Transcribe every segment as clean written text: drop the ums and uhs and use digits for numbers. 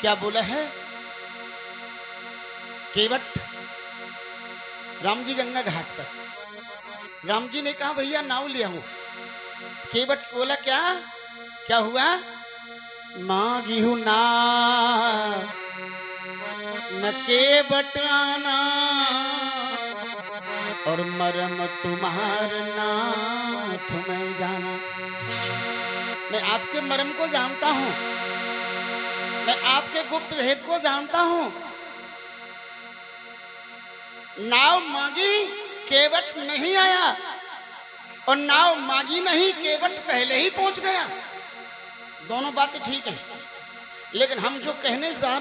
क्या बोला है केवट? राम जी गंगा घाट पर, राम जी ने कहा भैया नाव ले आओ। केवट बोला क्या क्या हुआ? मांगी हूं ना न केवट आना, और मरम तुम्हार नाथ मैं जाना। मैं आपके मरम को जानता हूं, मैं आपके गुप्त भेद को जानता हूं। नाव मांगी, केवट नहीं आया, और नाव मांगी नहीं, केवट पहले ही पहुंच गया। दोनों बातें ठीक हैं, लेकिन हम जो कहने जा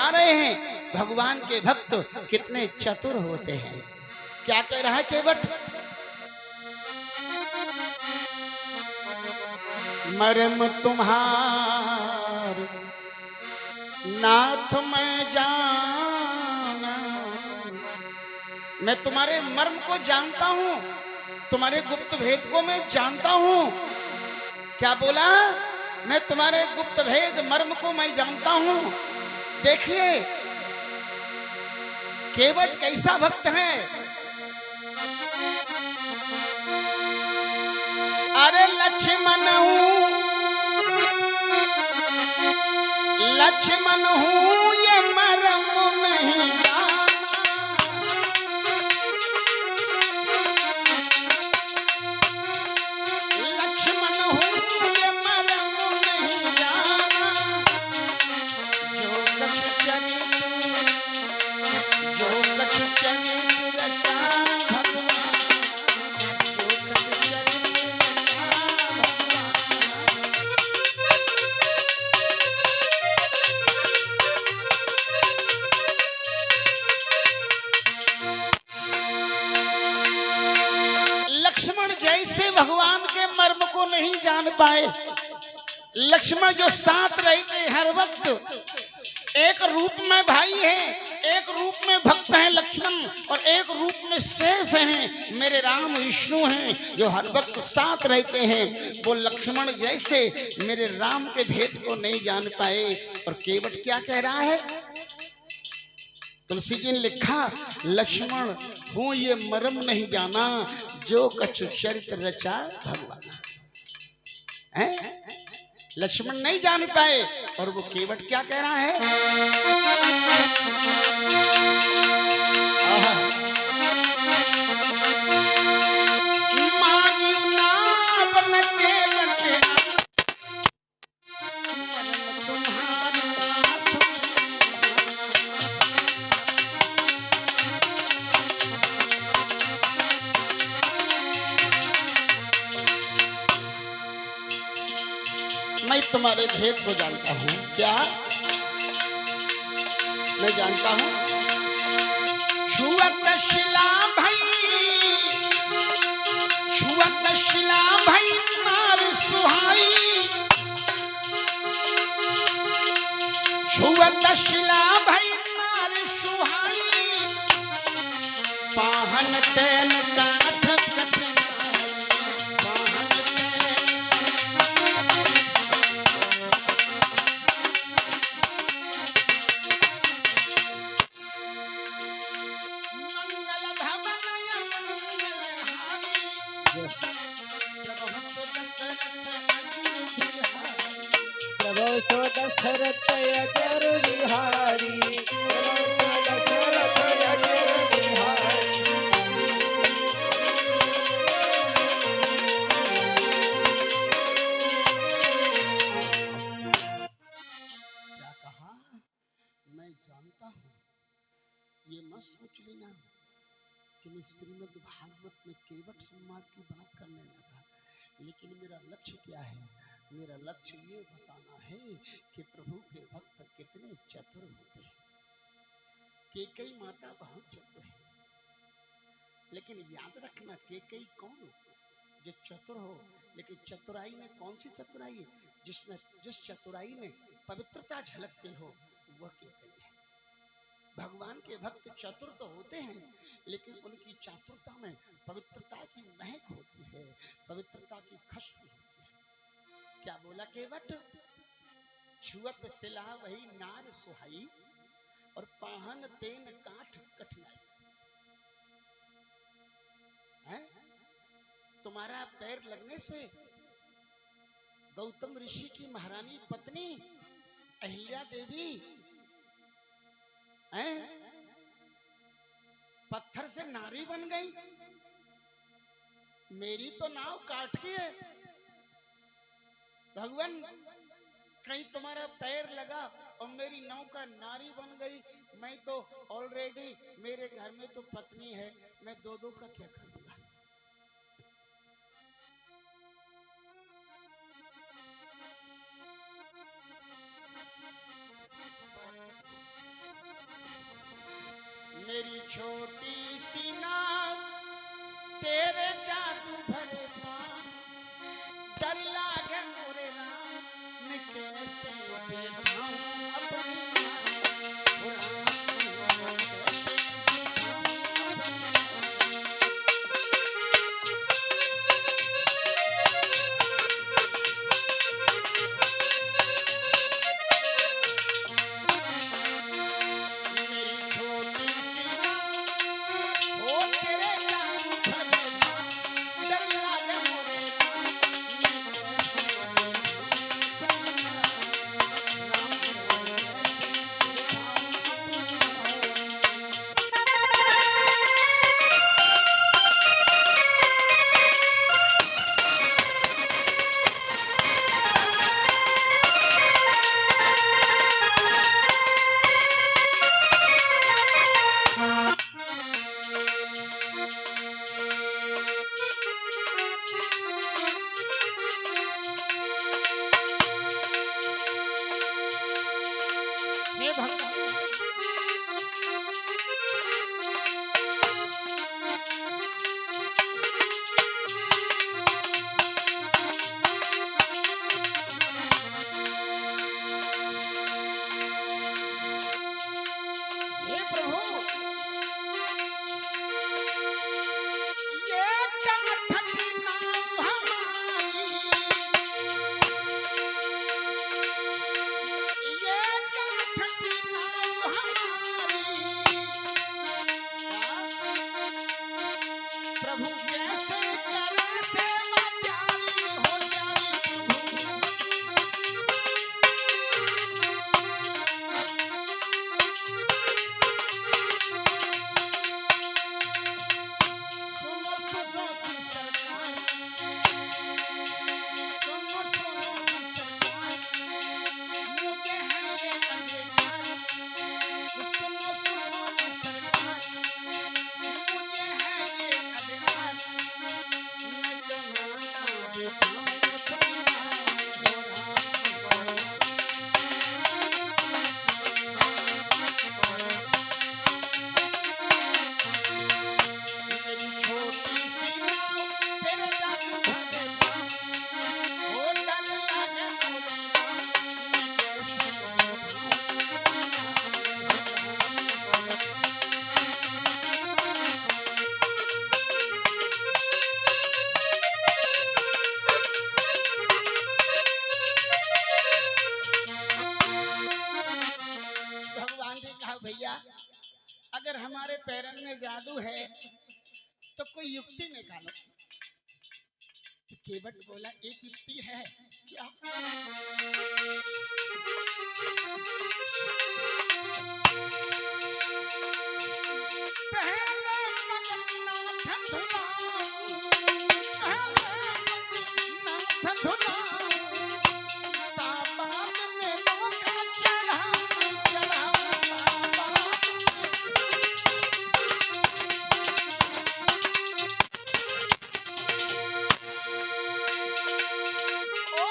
रहे हैं भगवान के भक्त कितने चतुर होते हैं। क्या कह रहा है केवट? मरम तुम्हार नाथ मैं जाना, मैं तुम्हारे मर्म को जानता हूं, तुम्हारे गुप्त भेद को मैं जानता हूं। क्या बोला? मैं तुम्हारे गुप्त भेद मर्म को मैं जानता हूं। देखिए केवट कैसा भक्त है। अरे लक्ष्मण हूं, लक्ष्मण हूं ये मरम नहीं जाना, लक्ष्मण हूं ये मरम नहीं जाना। जो कछ चरित, जो कछ चरित रचा भगवान, जो कछ चरित रचा भगवान। लक्ष्मण जैसे भगवान के मर्म को नहीं जान पाए, लक्ष्मण जो साथ रहते हर वक्त, एक रूप में भाई हैं, एक रूप में भक्त हैं लक्ष्मण, और एक रूप में शेष हैं मेरे राम विष्णु हैं जो हर वक्त साथ रहते हैं। वो लक्ष्मण जैसे मेरे राम के भेद को नहीं जान पाए। और केवट क्या कह रहा है? तुलसी जी ने लिखा लक्ष्मण हूं ये मरम नहीं जाना, जो कछु चरित रचा भगवान। है लक्ष्मण नहीं जान पाए, और वो केवट क्या कह रहा है? मानियो ना बन केवट, तुम्हारे नाथ मैं तुम्हारे भेद को जानता हूं। क्या मैं जानता हूं? छुअत शिला भई, छुअत शिला भई नार सुहाई, छुअत शिला भई नार सुहाई, पाहन तैन काठ कठिनाई, पाहन तैन मंगल भवन प्रभो सो दशरथ अजर बिहारी, प्रभो सो दशरथ अजर बिहारी। क्या कहा? मैं जानता हूं। ये मत सोच लेना कि मैं श्रीमद् भागवत में केवट संवाद की बात करने लगा, लेकिन मेरा लक्ष्य क्या है? मेरा लक्ष्य ये बताना है कि प्रभु के भक्त कितने चतुर होते हैं। केकई माता बहुत चतुर है, लेकिन याद रखना केकई कौन हो? जो चतुर हो, लेकिन चतुराई में कौन सी चतुराई? जिसमें जिस चतुराई में पवित्रता झलकती हो वह केकई है। भगवान के भक्त चतुर तो होते हैं, लेकिन उनकी चातुरता में पवित्रता की महक होती है, पवित्रता की खुशबू होती है। क्या बोला केवट? छुअत सिला वही नार सुहाई और पाहन तेन काठ कठिनाई। हैं? तुम्हारा पैर लगने से गौतम ऋषि की महारानी पत्नी अहिल्या देवी हैं पत्थर से नारी बन गई। मेरी तो नाव काट की है भगवान, कहीं तुम्हारा पैर लगा और मेरी नौका नारी बन गई। मैं तो ऑलरेडी मेरे घर में तो पत्नी है, मैं दो दो का क्या करूंगा। मेरी छोटी सी नाव तेरे जादू भरे पाँव, डर लागे मोरे राम, मैं कैसे बैठाऊं अपनी नाव, ओ राम, कैसे मेरी छोटी सी नाव ओ तेरे जादू भरे पाँव, डर लागे मोरे राम, मैं कैसे बैठाऊं अपनी नाव, राम, कैसे बैठाऊं अपनी नाव। हे भगवान, हे प्रभु, ये काठ की नाव हमारी, ये काठ की नाव हमारी, प्रभु कैसे करे सेवा प्यारी हो जाई प्रभु। सुनो सुनो की सरकार, सुनो सुनो की सरकार, मुझे है ये अधिकार, सुनो सुनो की सरकार, मुझे है ये अधिकार, मैं तो नाना बैठाऊं अपनी नाव, ओ राम, मेरी छोटी सी नाव तेरे जादू भरे पाँव, ओ डर लागे मोरे राम, मैं कैसे बैठाऊं अपनी नाव, भगवान ने कहा भैया अगर हमारे पैरन में जादू है तो कोई युक्ति निकालो। तो केवट बोला एक युक्ति है, क्या? पहले जगन्नाथ धुलाऊं, पहले जगन्नाथ धुलाऊं, ताबाद में नौका चढ़ाऊं, चढ़ाऊं ताबाद। ओ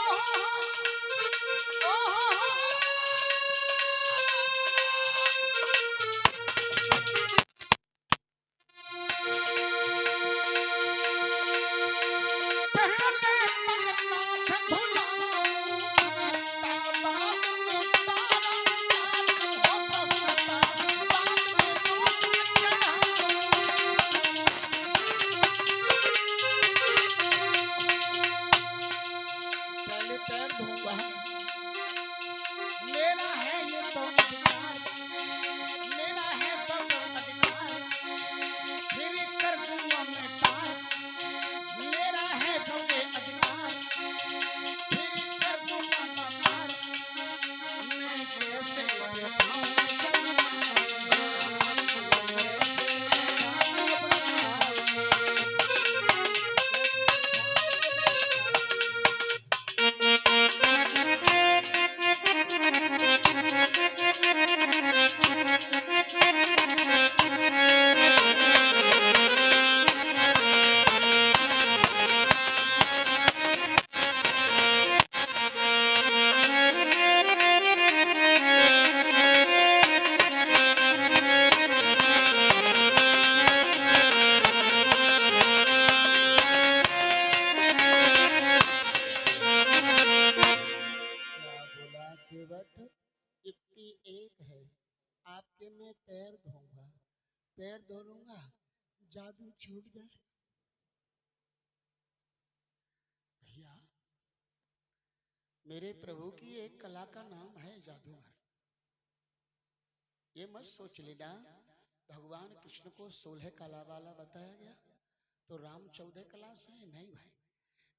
तो अधिकार, मेरा है तो अधिकार, फिर कर दूंगा मैं पार, मेरा है तो ये अधिकार, फिर कर दूंगा मैं पार, मैं कैसे बताऊं क्या बोला केवट, युक्ति एक है, आपके मैं पैर धोऊंगा, पैर धो लूंगा, जादू छूट जाए। भैया, मेरे प्रभु की एक कला का नाम है जादूगर। ये मत सोच लेना भगवान कृष्ण को 16 कला वाला बताया गया तो राम 14 कला से है, नहीं भाई,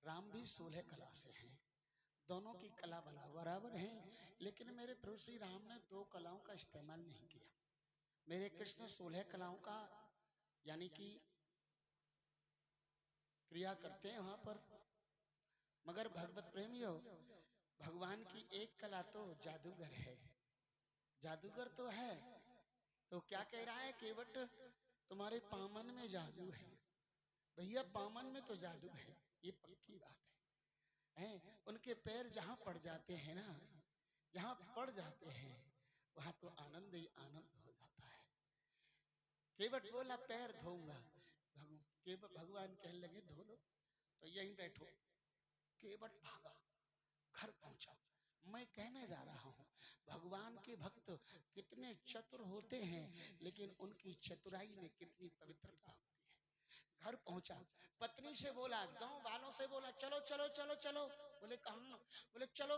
राम भी 16 कला से हैं। दोनों की कला बराबर है, लेकिन मेरे प्रभु श्री राम ने 2 कलाओं का इस्तेमाल नहीं किया। मेरे कृष्ण 16 कलाओं का यानी कि क्रिया करते हैं वहां पर, मगर भगवत प्रेमियों, भगवान की एक कला तो जादूगर है, जादूगर तो है। तो क्या कह रहा है केवट, तुम्हारे पामन में जादू है। भैया पामन में तो जादू है, ये पक्की बात है। उनके पैर जहां पड़ जाते हैं ना, जहां पड़ जाते हैं वहां तो आनंद ही आनंद हो जाता है। केवट बोला पैर धोऊंगा, भगवान कहने लगे धो लो, तो यहीं बैठो। केवट भागा, घर पहुंचा। मैं कहने जा रहा हूं भगवान के भक्त कितने चतुर होते हैं, लेकिन उनकी चतुराई में कितनी पवित्रता होती है। घर पहुंचा, पत्नी से बोला, गांव वालों से बोला, चलो चलो चलो चलो। बोले कहां? बोले चलो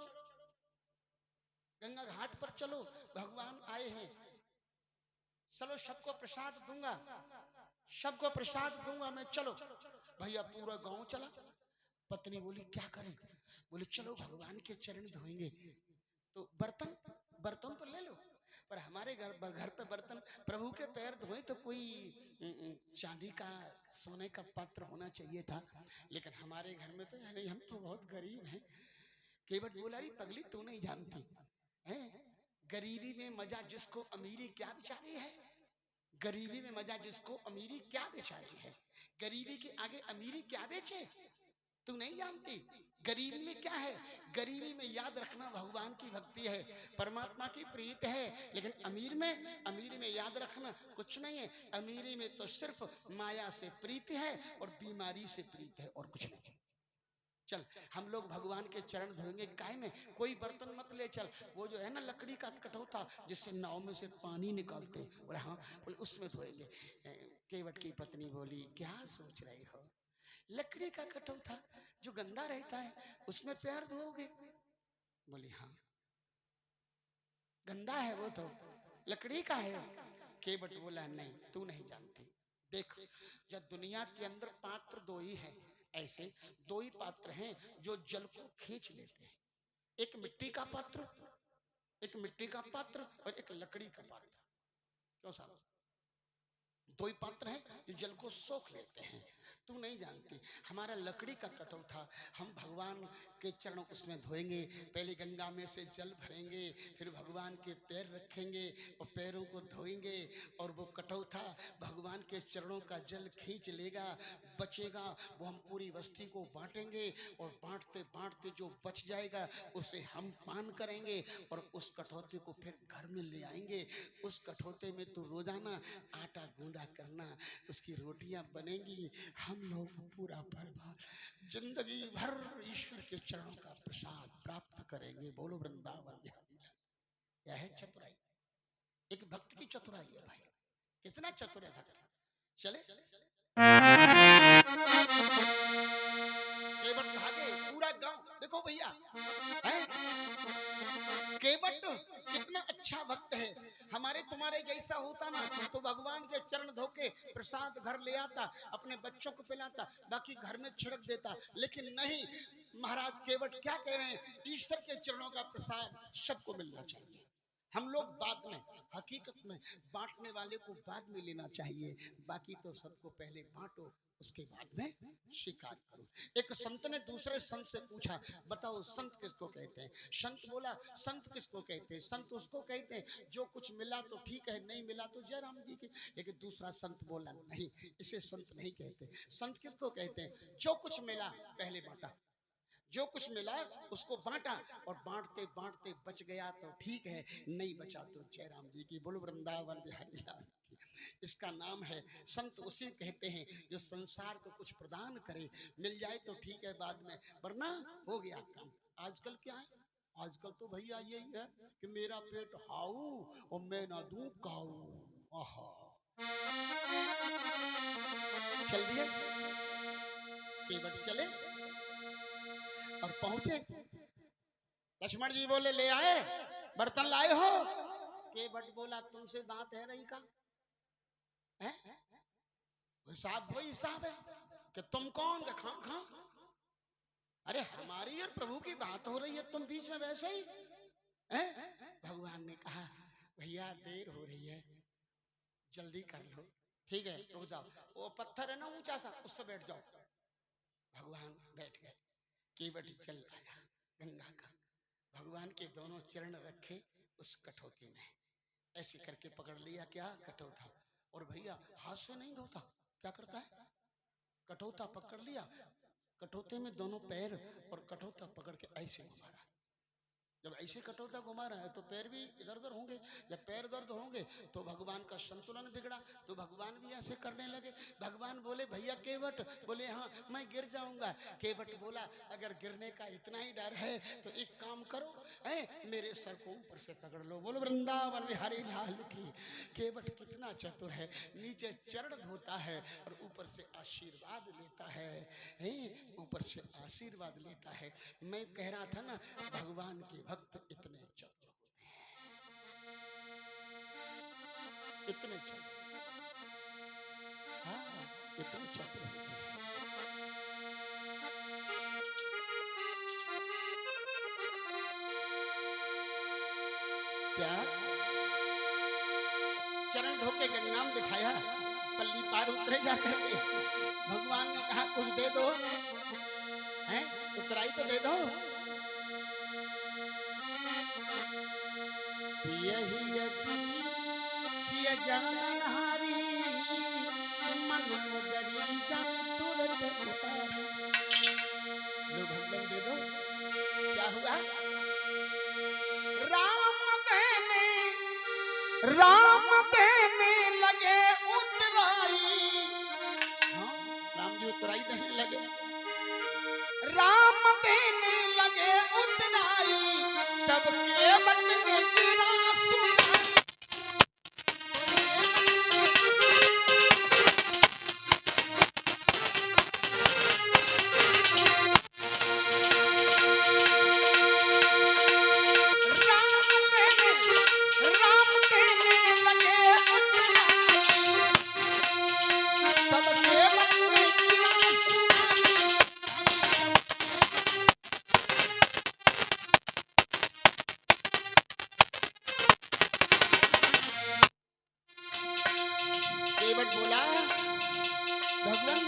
गंगा घाट पर चलो, भगवान आए हैं, चलो सबको प्रसाद दूंगा, सबको प्रसाद दूंगा मैं, चलो। भैया पूरा गांव चला। पत्नी बोली क्या करें? बोले चलो भगवान के चरण धोएंगे, तो बर्तन बर्तन तो ले लो, पर हमारे घर पे बर्तन, प्रभु के पैर धोए तो कोई चांदी का सोने का पात्र होना चाहिए था, लेकिन हमारे घर में तो यानी हम तो बहुत गरीब हैं। केवट बोला रही पगली तू नहीं जानती है, गरीबी में मजा जिसको अमीरी क्या बेचारी है, गरीबी में मजा जिसको अमीरी क्या बेचारी है, गरीबी के आगे अमीरी क्या बेचे, तू नहीं जानती। गरीबी में क्या है? गरीबी में याद रखना भगवान की भक्ति है, परमात्मा की प्रीत है। लेकिन अमीरी में याद रखना कुछ नहीं है। अमीरी में तो सिर्फ माया से प्रीति है और बीमारी से प्रीत है और कुछ नहीं। चल हम लोग भगवान के चरण धोएंगे, काय में कोई बर्तन मत ले चल, वो जो है ना लकड़ी का कटोता जिससे नाव में से पानी निकालते, बोले हाँ, बोले उसमें धोएंगे। केवट की पत्नी बोली क्या सोच रही हो, लकड़ी का कटोता जो गंदा रहता है उसमें पैर धोओगे? बोली हाँ गंदा है वो तो, लकड़ी का है। केवट बोला नहीं तू नहीं जानती, देख जब दुनिया के अंदर पात्र 2 ही है, ऐसे 2 ही पात्र हैं जो जल को खींच लेते हैं, एक मिट्टी का पात्र, एक मिट्टी का पात्र और एक लकड़ी का पात्र। क्यों साहब? 2 ही पात्र हैं जो जल को सोख लेते हैं। तू नहीं जानती, हमारा लकड़ी का कटोरा था, हम भगवान के चरण उसमें धोएंगे, पहले गंगा में से जल भरेंगे, फिर भगवान के पैर रखेंगे और पैरों को धोएंगे, और वो कटोरा भगवान के चरणों का जल खींच लेगा, बचेगा वो हम पूरी बस्ती को बांटेंगे, और बांटते बांटते जो बच जाएगा उसे हम पान करेंगे, और उस कटोरे को फिर घर में ले आएंगे। उस कटोरे में तो रोजाना आटा गूंदा करना, उसकी रोटियां बनेंगी, हम लोग पूरा परिवार जिंदगी भर ईश्वर के चरणों का प्रसाद प्राप्त करेंगे। बोलो वृंदावन बिहारी। यह है चतुराई, एक भक्त की चतुराई है भाई, कितना चतुर है भक्त। चले केवट भागे, पूरा गांव देखो भैया है, केवट कितना अच्छा अच्छा भक्त है, हमारे तुम्हारे जैसा होता ना तो भगवान के चरण धोके प्रसाद घर ले आता, अपने बच्चों को पिलाता, बाकी घर में छिड़क देता। लेकिन नहीं, महाराज केवट क्या कह रहे हैं, ईश्वर के चरणों का प्रसाद सबको मिलना चाहिए। हम लोग बाद में, हकीकत में बांटने वाले को बाद में लेना चाहिए, बाकी तो सबको पहले बांटो, उसके बाद में स्वीकार करो। एक संत ने दूसरे संत से पूछा, बताओ संत किसको कहते हैं? संत बोला, संत किसको कहते हैं? संत उसको कहते हैं जो कुछ मिला तो ठीक है, नहीं मिला तो जयराम जी के। लेकिन दूसरा संत बोला, नहीं, इसे संत नहीं कहते। संत किसको कहते हैं? जो कुछ मिला पहले बांटा, जो कुछ मिला उसको बांटा, और बांटते बांटते बच गया तो ठीक है, नहीं बचा तो जयराम जी की। बोलो वृंदावन बिहारी लाल की। इसका नाम है संत। उसे कहते हैं जो संसार को कुछ प्रदान करे, मिल जाए तो ठीक है, बाद में, वरना हो गया काम। आजकल क्या है, आजकल तो भैया यही है कि मेरा पेट हाउ और मैं ना दूं काऊ। आहा, चल दिए केवट, चले और पहुंचे। लक्ष्मण जी बोले, ले आए, बर्तन लाए हो? केवट बोला, तुमसे बात है रही का है? साहब वही साहब है कि तुम कौन के खा खा? अरे हमारी और प्रभु की बात हो रही है, तुम बीच में वैसे ही है? भगवान ने कहा, भैया देर हो रही है, जल्दी कर लो। ठीक है, रुक जाओ, वो पत्थर है ना ऊंचा सा, उस पर बैठ जाओ। भगवान बैठ गए। केवट चल आया गंगा का, भगवान के दोनों चरण रखे उस कठौती में, ऐसे करके पकड़ लिया, क्या कठौता। और भैया हाथ से नहीं धोता, क्या करता है, कठौता पकड़ लिया, कठौते में दोनों पैर और कठौता पकड़ के ऐसे घुमा रहा। जब ऐसे कटौता घुमा रहा है तो पैर भी इधर उधर होंगे, जब पैर दर्द होंगे तो भगवान का संतुलन बिगड़ा, तो भगवान भी ऐसे करने लगे। भगवान बोले, भैया केवट, बोले हाँ मैं गिर जाऊंगा। केवट बोला, अगर गिरने का इतना ही डर है तो एक काम करो, मेरे सर को ऊपर से पकड़ लो। बोलो वृंदावन बिहारी लाल की। केवट कितना चतुर है, नीचे चरण धोता है और ऊपर से आशीर्वाद लेता है, ऊपर से आशीर्वाद लेता है। मैं कह रहा था ना, भगवान के भक्त इतने चतुर होते हैं, इतने चतुर, हाँ इतने चतुर होते हैं। क्या चरण धोके गंगा में बिठाया, पल्ली पार उतरे जाकर के। भगवान ने कहा, कुछ दे दो, हैं उतराई तो दे दो। यही सिय जानहारी मन मुदरी जन तुरंत उतारी। लो भगवान दे दो। क्या हुआ? राम देने लगे उतराई। हाँ, राम जी उतराई देने लगे, राम देने लगे उतराई, तब केवट ने गिरा सुनाई। केवट बोला, भगवान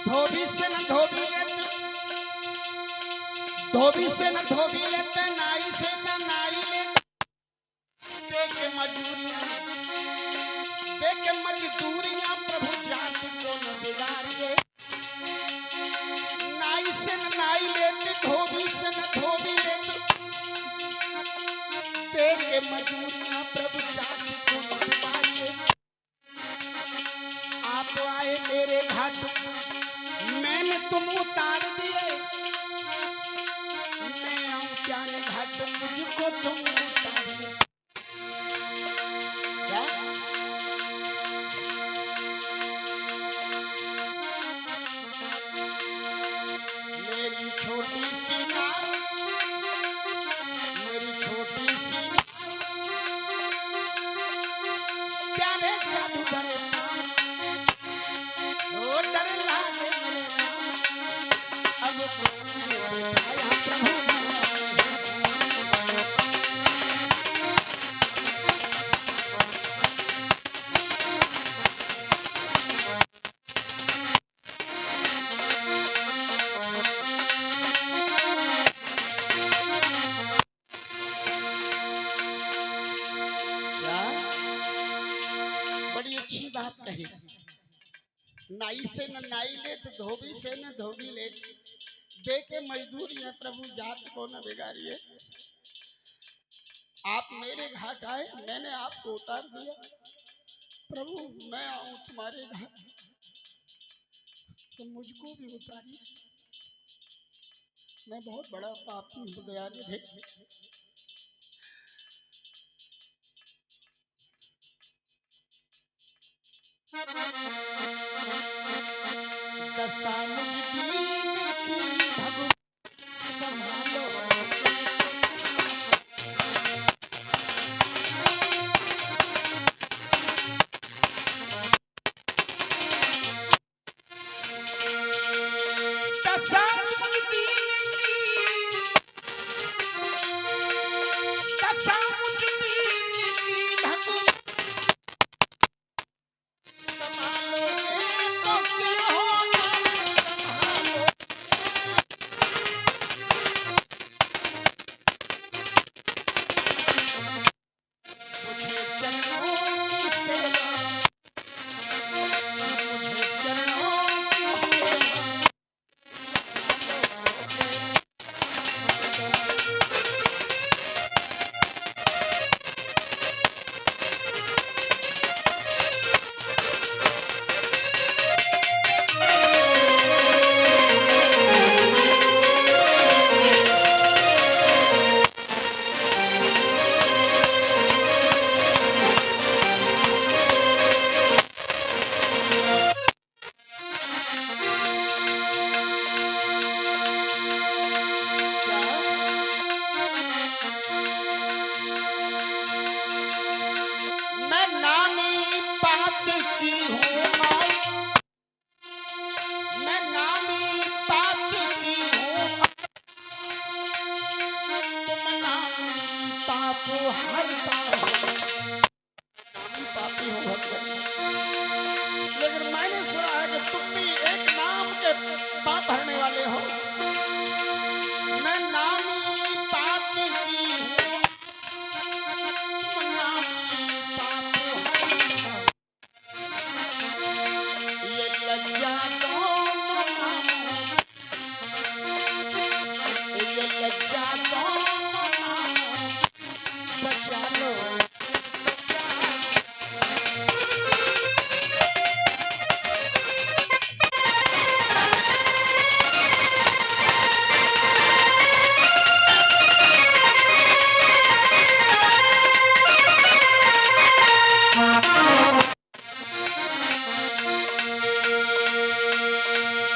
धोबी से न धोबी लेते, धोबी से न धोबी लेते, नाई से न नाई लेते, देके मजदूरियां, देके मजदूरियां, प्रभु जाति को न बिगाड़िए। नाई से न नाई लेते, धोबी से न धोबी लेते, देके मजदूरियां, प्रभु जाति को न बिगाड़िए। आप आए मेरे घाट, मैंने तुम उतार दिए, मैं आऊं क्या घाट, मुझको तुम उतार दिए। क्या? मेरी छोटी सी नाव, मेरी छोटी सी नाई से न नाई ले तो धोबी से न धोबी ले, दे के मजदूरी है प्रभु जात को न बिगाड़िए। आप मेरे घाट आए, मैंने आपको उतार दिया, प्रभु मैं आऊं तुम्हारे घाट तो मुझको भी उतारिए, मैं बहुत बड़ा पापी हूँ दयालु है। दशा मुझ दीन की भगवान संभालो, दशा मुझ दीन की, दशा मुझ दीन की भगवान संभालोगे तो क्या होगा संभालो, मुझे चरणों की सेवा, मुझे चरणों की सेवा, मैं नानी बात की हूँ माई, मैं नानी बात की हूँ, तुम नानी पाप हरता हो, नानी पापी हो भगवान, लेकिन मैंने सुना है कि तुम भी एक नाम के पाप भरने वाले हो। मैं नानी बात की हूँ, तुम नानी पाप हरता हो, ये लज्जा दोनों नामों, ये लज्जा दोनों नामों, बचा लो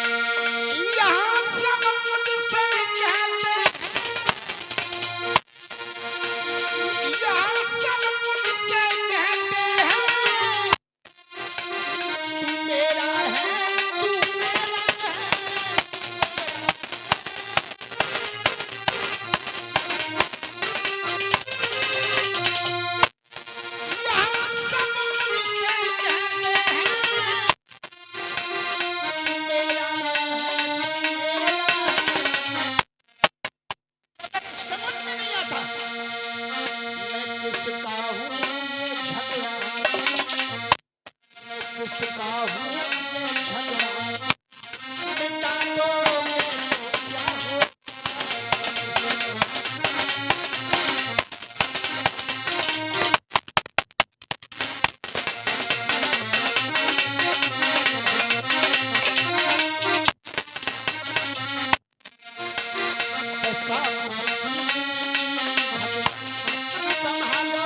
यहाँ समुद्र से कहते, यहाँ समुद्र से कहते हैं तू मेरा है, तू मेरा है, यहाँ समुद्र से कहते हैं तू मेरा है, समझ में नहीं आता मैं किसका हूँ ये झगड़ा, मैं किसका हूँ ये झगड़ा, मिटा दो तो क्या हो, ऐसा मुझे संभालो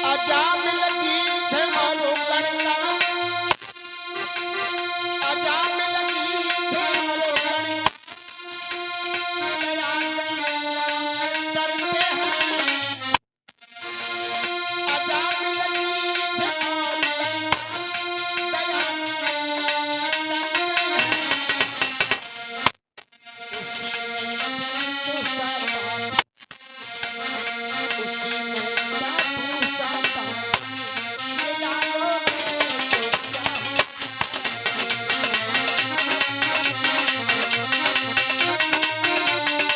अजाम लगी थे मारो करना, अजाम